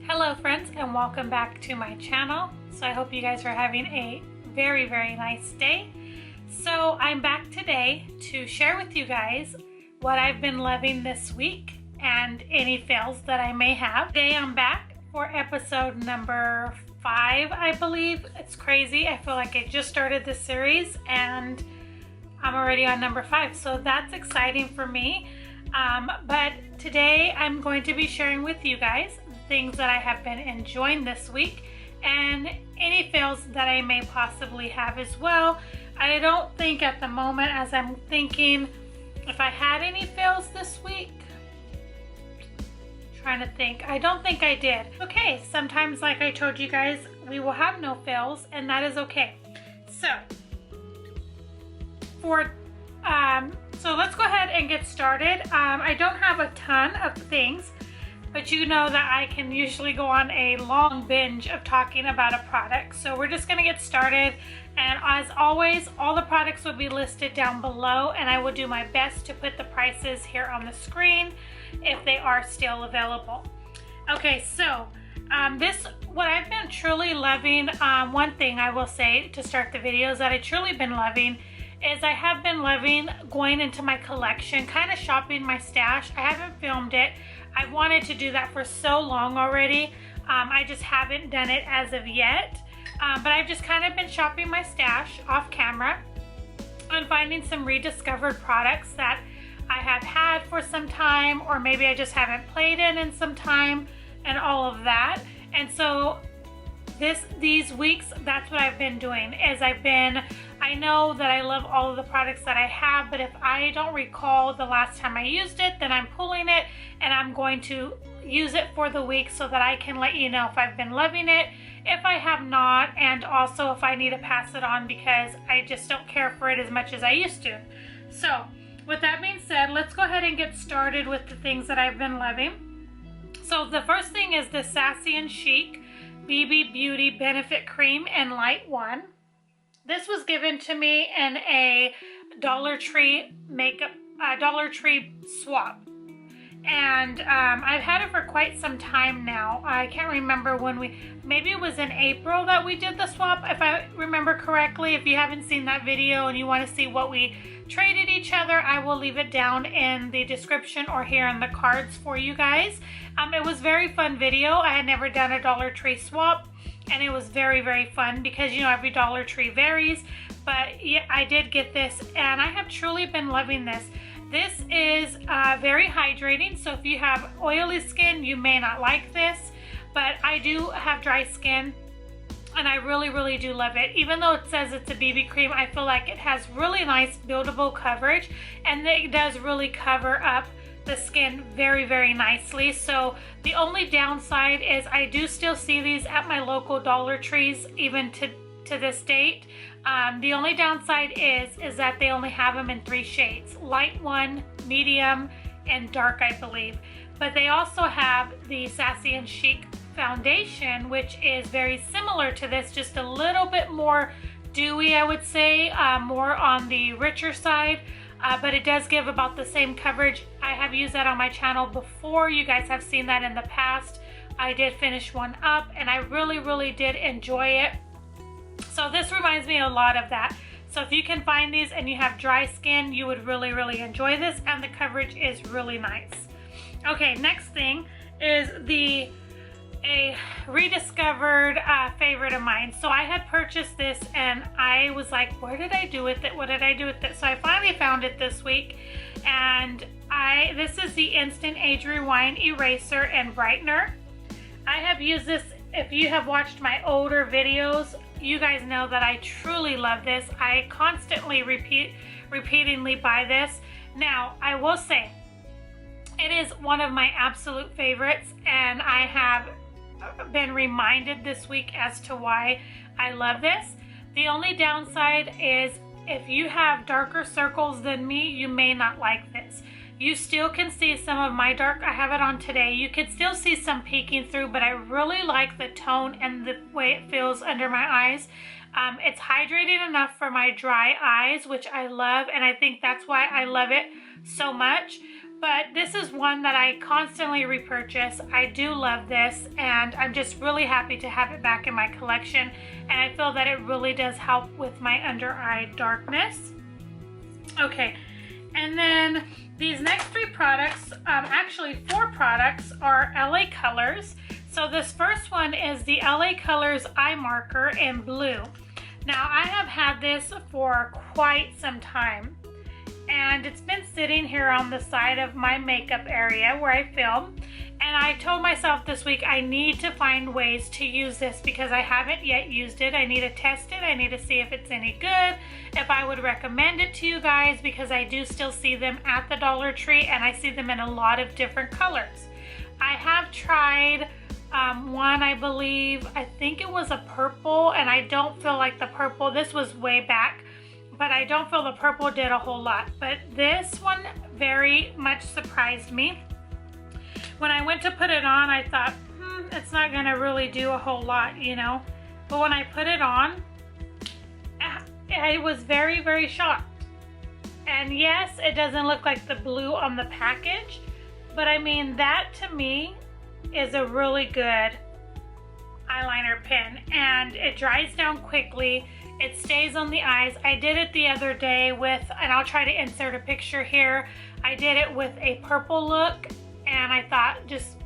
Hello friends, and welcome back to my channel. So I hope you guys are having a very nice day. So I'm back today to share with you guys what I've been loving this week and any fails that I may have. Today I'm back for episode number 5, I believe. It's crazy. I feel like I just started this series and I'm already on number 5, so that's exciting for me. But today I'm going to be sharing with you guys things that I have been enjoying this week and any fails that I may possibly have as well. I don't think at the moment, as I'm thinking if I had any fails this week. Trying to think. I don't think I did. Okay, sometimes, like I told you guys, we will have no fails, and that is okay. So let's go ahead and get started. I don't have a ton of things, but you know that I can usually go on a long binge of talking about a product. So we're just gonna get started. And as always, all the products will be listed down below, and I will do my best to put the prices here on the screen if they are still available. Okay, so what I've been truly loving, one thing I will say to start the videos that I truly been loving is I have been loving going into my collection, kind of shopping my stash. I haven't filmed it. I've wanted to do that for so long already. I just haven't done it as of yet. But I've just kind of been shopping my stash off camera and finding some rediscovered products that I have had for some time, or maybe I just haven't played in some time, and all of that. And so these weeks, that's what I've been doing. I know that I love all of the products that I have, but if I don't recall the last time I used it, then I'm pulling it and I'm going to use it for the week so that I can let you know if I've been loving it, if I have not, and also if I need to pass it on because I just don't care for it as much as I used to. So with that being said, let's go ahead and get started with the things that I've been loving. So the first thing is the Sassy Chic BB Beauty Benefit Cream in Light 1. This was given to me in a Dollar Tree swap. And I've had it for quite some time now. I can't remember when maybe it was in April that we did the swap, if I remember correctly. If you haven't seen that video and you want to see what we traded each other, I will leave it down in the description or here in the cards for you guys. It was a very fun video. I had never done a Dollar Tree swap, and it was very fun because, you know, every Dollar Tree varies. But yeah, I did get this, and I have truly been loving this. This is very hydrating, so if you have oily skin, you may not like this, but I do have dry skin, and I really do love it. Even though it says it's a BB cream, I feel like it has really nice buildable coverage, and it does really cover up the skin very nicely. So the only downside is I do still see these at my local Dollar Trees even to this date. The only downside is that they only have them in 3 shades: light 1, medium, and dark, I believe. But they also have the Sassy Chic foundation, which is very similar to this, just a little bit more dewy, I would say, more on the richer side. But it does give about the same coverage. I have used that on my channel before. You guys have seen that in the past. I did finish one up, and I really did enjoy it. So this reminds me a lot of that. So if you can find these and you have dry skin, you would really enjoy this, and the coverage is really nice. Okay, next thing is a rediscovered favorite of mine. So I had purchased this and I was like, what did I do with it? What did I do with it? So I finally found it this week, and this is the Instant Age Rewind Eraser and Brightener. I have used this. If you have watched my older videos, you guys know that I truly love this. I constantly repeatedly buy this. Now, I will say, it is one of my absolute favorites, and I have been reminded this week as to why I love this. The only downside is if you have darker circles than me, you may not like this. You still can see some of my dark, I have it on today, you can still see some peeking through, but I really like the tone and the way it feels under my eyes. It's hydrating enough for my dry eyes, which I love, and I think that's why I love it so much. But this is one that I constantly repurchase. I do love this, and I'm just really happy to have it back in my collection, and I feel that it really does help with my under eye darkness. Okay, and then these next three products, actually 4 products, are LA Colors. So this first one is the LA Colors Eye Marker in blue. Now I have had this for quite some time, and it's been sitting here on the side of my makeup area where I film, and I told myself this week I need to find ways to use this because I haven't yet used it. I need to test it. I need to see if it's any good, if I would recommend it to you guys, because I do still see them at the Dollar Tree, and I see them in a lot of different colors. I have tried one, I believe, I think it was a purple, and I don't feel like the purple, this was way back, but I don't feel the purple did a whole lot. But this one very much surprised me. When I went to put it on, I thought, it's not gonna really do a whole lot, you know. But when I put it on, I was very, very shocked. And yes, it doesn't look like the blue on the package, but I mean, that to me is a really good eyeliner pen, and it dries down quickly. It stays on the eyes. I did it the other day with, and I'll try to insert a picture here, I did it with a purple look, and I thought just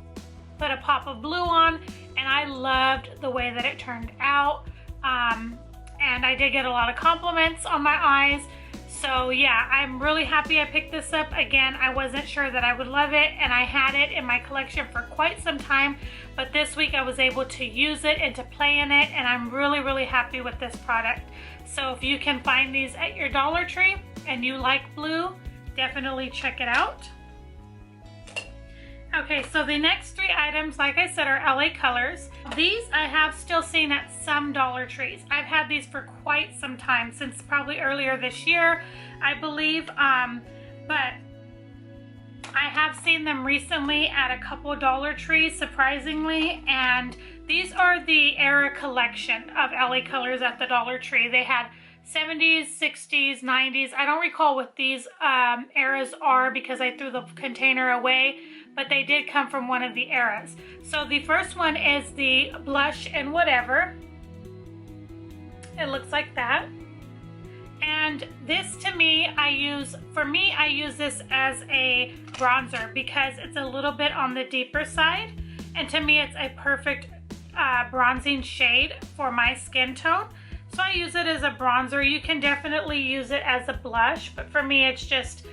put a pop of blue on, and I loved the way that it turned out. And I did get a lot of compliments on my eyes. So yeah, I'm really happy I picked this up. Again, I wasn't sure that I would love it, and I had it in my collection for quite some time, but this week I was able to use it and to play in it, and I'm really, really happy with this product. So if you can find these at your Dollar Tree and you like blue, definitely check it out. Okay, so the next 3 items, like I said, are LA Colors. These I have still seen at some Dollar Trees. I've had these for quite some time, since probably earlier this year, I believe. But I have seen them recently at a couple Dollar Trees, surprisingly. And these are the era collection of LA Colors at the Dollar Tree. They had 70s, 60s, 90s. I don't recall what these eras are because I threw the container away, but they did come from one of the eras. So the first one is the Blush and Whatever. It looks like that. And this, to me, I use this as a bronzer because it's a little bit on the deeper side. And to me, it's a perfect bronzing shade for my skin tone. So I use it as a bronzer. You can definitely use it as a blush, but for me, it's just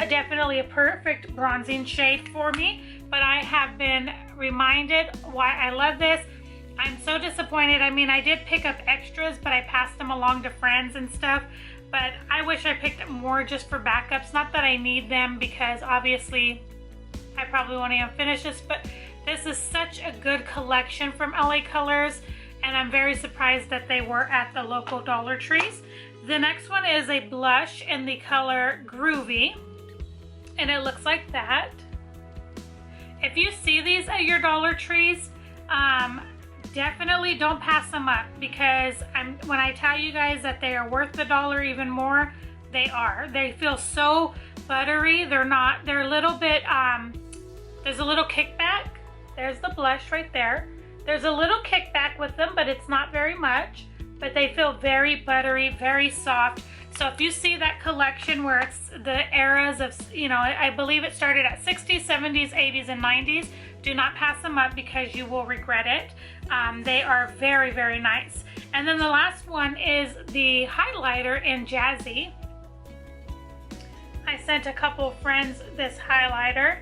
definitely a perfect bronzing shade for me. But I have been reminded why I love this. I'm so disappointed. I mean, I did pick up extras, but I passed them along to friends and stuff. But I wish I picked up more just for backups. Not that I need them, because obviously I probably won't even finish this, but this is such a good collection from LA Colors, and I'm very surprised that they were at the local Dollar Trees. The next one is a blush in the color Groovy, and it looks like that. If you see these at your Dollar Trees, definitely don't pass them up, because when I tell you guys that they are worth the $1 even more, they are. They feel so buttery. They're a little bit, there's a little kickback. There's the blush right there. There's a little kickback with them, but it's not very much. But they feel very buttery, very soft. So if you see that collection where it's the eras of, I believe it started at 60s, 70s, 80s, and 90s, do not pass them up because you will regret it. They are very, very nice. And then the last one is the highlighter in Jazzy. I sent a couple friends this highlighter,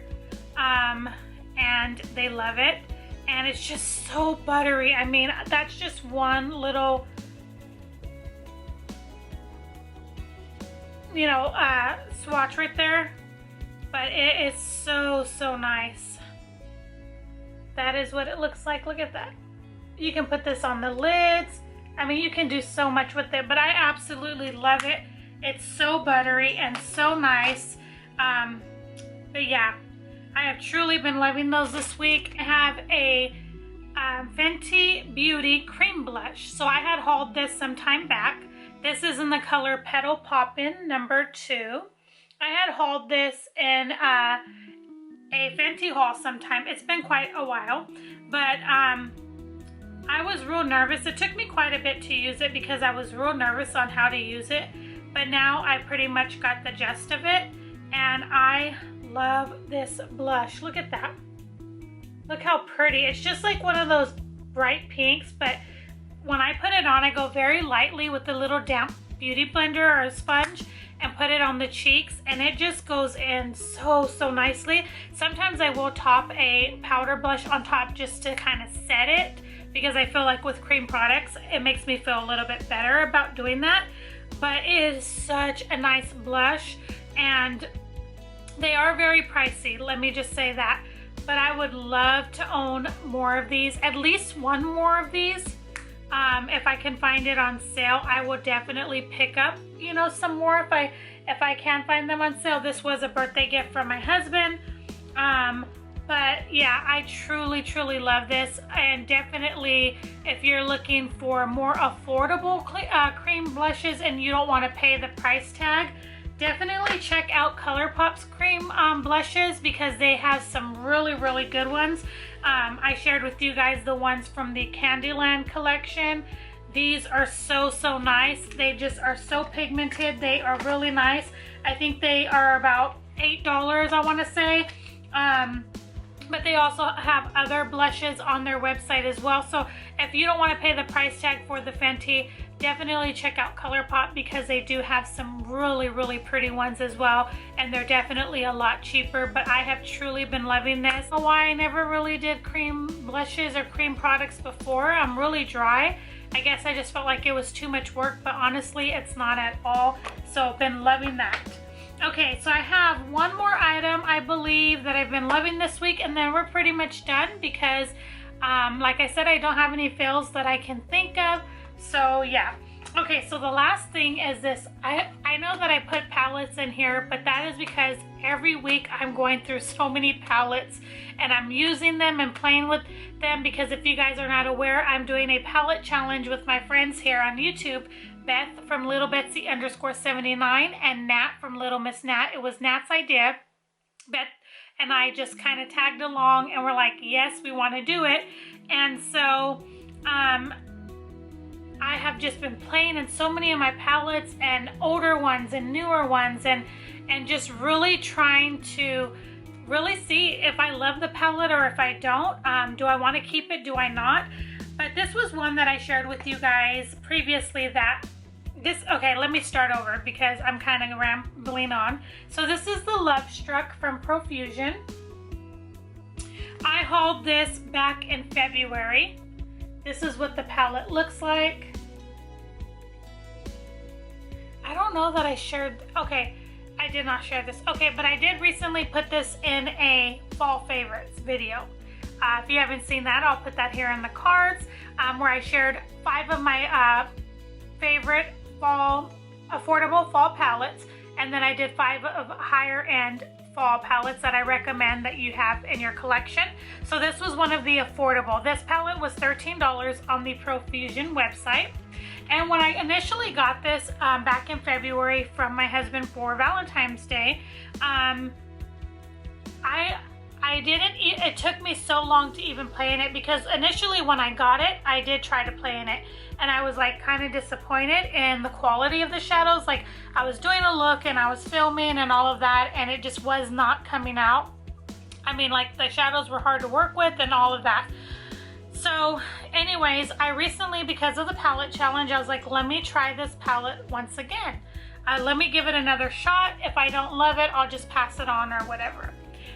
and they love it. And it's just so buttery. I mean, that's just one little, swatch right there. But it is so, so nice. That is what it looks like. Look at that. You can put this on the lids. I mean, you can do so much with it, but I absolutely love it. It's so buttery and so nice. But yeah, I have truly been loving those this week. I have a Fenty Beauty Cream Blush. So I had hauled this some time back. This is in the color Petal Poppin' number 2. I had hauled this in a Fenty haul sometime. It's been quite a while, but I was real nervous. It took me quite a bit to use it because I was real nervous on how to use it, but now I pretty much got the gist of it, and I love this blush. Look at that. Look how pretty. It's just like one of those bright pinks, but when I put it on, I go very lightly with a little damp beauty blender or a sponge and put it on the cheeks, and it just goes in so nicely. Sometimes I will top a powder blush on top just to kind of set it, because I feel like with cream products, it makes me feel a little bit better about doing that. But it is such a nice blush, and they are very pricey, let me just say that. But I would love to own more of these, at least one more of these. If I can find it on sale, I will definitely pick up, you know, some more if I can find them on sale. This was a birthday gift from my husband. But yeah, I truly love this, and definitely if you're looking for more affordable cream blushes and you don't want to pay the price tag, definitely check out ColourPop's cream blushes, because they have some really good ones. I shared with you guys the ones from the Candyland collection. These are so nice. They just are so pigmented. They are really nice. I think they are about $8, I want to say. But they also have other blushes on their website as well. So if you don't want to pay the price tag for the Fenty, definitely check out ColourPop, because they do have some really pretty ones as well, and they're definitely a lot cheaper. But I have truly been loving this. I don't know why I never really did cream blushes or cream products before. I'm really dry. I guess I just felt like it was too much work, but honestly it's not at all. So I've been loving that. Okay, so I have one more item I believe that I've been loving this week, and then we're pretty much done, because like I said, I don't have any fails that I can think of. So yeah. Okay, so the last thing is this. I know that I put palettes in here, but that is because every week I'm going through so many palettes and I'm using them and playing with them, because if you guys are not aware, I'm doing a palette challenge with my friends here on YouTube. Beth from Little Betsy _79 and Nat from Little Miss Nat. It was Nat's idea. Beth and I just kind of tagged along and we're like, yes, we want to do it. And so I have just been playing in so many of my palettes, and older ones and newer ones, and just really trying to really see if I love the palette or if I don't. Do I want to keep it? Do I not? But this was one that I shared with you guys previously okay, let me start over because I'm kind of rambling on. So this is the Love Struck from Profusion. I hauled this back in February. This is what the palette looks like. I don't know that I shared, okay, I did not share this. Okay, but I did recently put this in a fall favorites video. If you haven't seen that, I'll put that here in the cards, where I shared 5 of my favorite affordable fall palettes, and then I did 5 of higher end fall palettes that I recommend that you have in your collection. So this was one of the affordable. This palette was $13 on the Profusion website. And when I initially got this back in February from my husband for Valentine's Day, it took me so long to even play in it, because initially when I got it, I did try to play in it, and I was like kind of disappointed in the quality of the shadows. Like, I was doing a look and I was filming and all of that, and it just was not coming out. I mean, like, the shadows were hard to work with and all of that. So anyways, I recently, because of the palette challenge, I was like, let me try this palette once again. Let me give it another shot. If I don't love it, I'll just pass it on or whatever.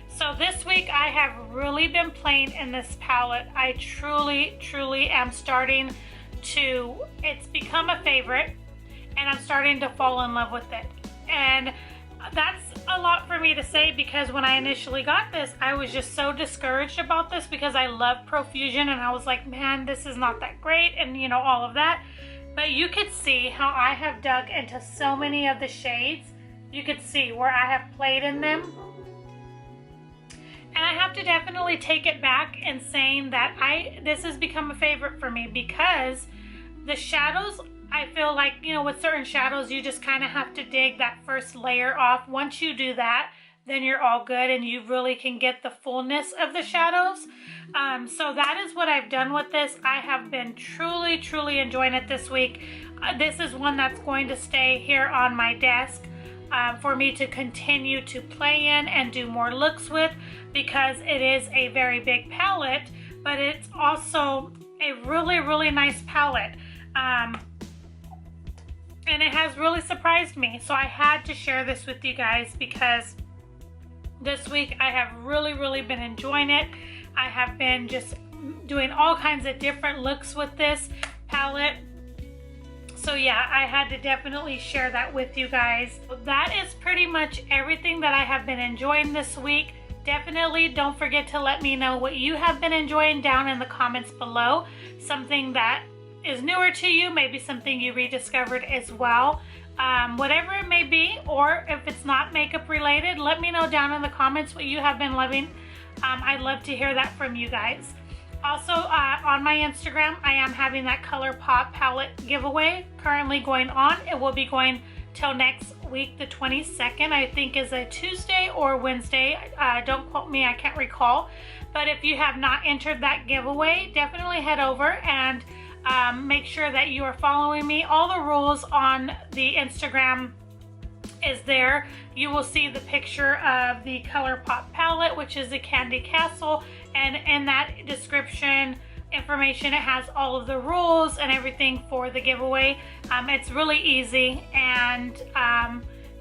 So this week I have really been playing in this palette. I truly am starting to, it's become a favorite, and I'm starting to fall in love with it. And that's a lot for me to say, because when I initially got this, I was just so discouraged about this, because I love Profusion and I was like, man, this is not that great, and you know, all of that. But you could see how I have dug into so many of the shades. You could see where I have played in them. And I have to definitely take it back in saying that this has become a favorite for me, because the shadows, I feel like, you know, with certain shadows, you just kind of have to dig that first layer off. Once you do that, then you're all good and you really can get the fullness of the shadows. So that is what I've done with this. I have been truly enjoying it this week. This is one that's going to stay here on my desk for me to continue to play in and do more looks with, because it is a very big palette, but it's also a really nice palette. And it has really surprised me. So I had to share this with you guys, because this week I have really been enjoying it. I have been just doing all kinds of different looks with this palette. So yeah, I had to definitely share that with you guys. That is pretty much everything that I have been enjoying this week. Definitely don't forget to let me know what you have been enjoying down in the comments below. Something that is newer to you, maybe something you rediscovered as well. Whatever it may be, or if it's not makeup related, let me know down in the comments what you have been loving. I'd love to hear that from you guys. Also, on my Instagram, I am having that ColourPop palette giveaway currently going on. It will be going till next week, the 22nd, I think is a Tuesday or Wednesday. Don't quote me, I can't recall. But if you have not entered that giveaway, definitely head over and make sure that you are following me. All the rules on the Instagram is there. You will see the picture of the ColourPop palette, which is the Candy Castle, and in that description information it has all of the rules and everything for the giveaway. It's really easy, and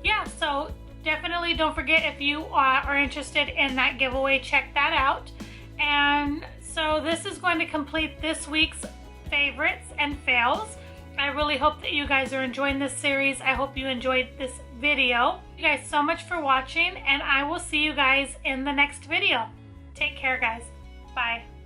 yeah, so definitely don't forget, if you are interested in that giveaway, check that out. And so this is going to complete this week's favorites and fails. I really hope that you guys are enjoying this series. I hope you enjoyed this video. Thank you guys so much for watching, and I will see you guys in the next video. Take care, guys. Bye.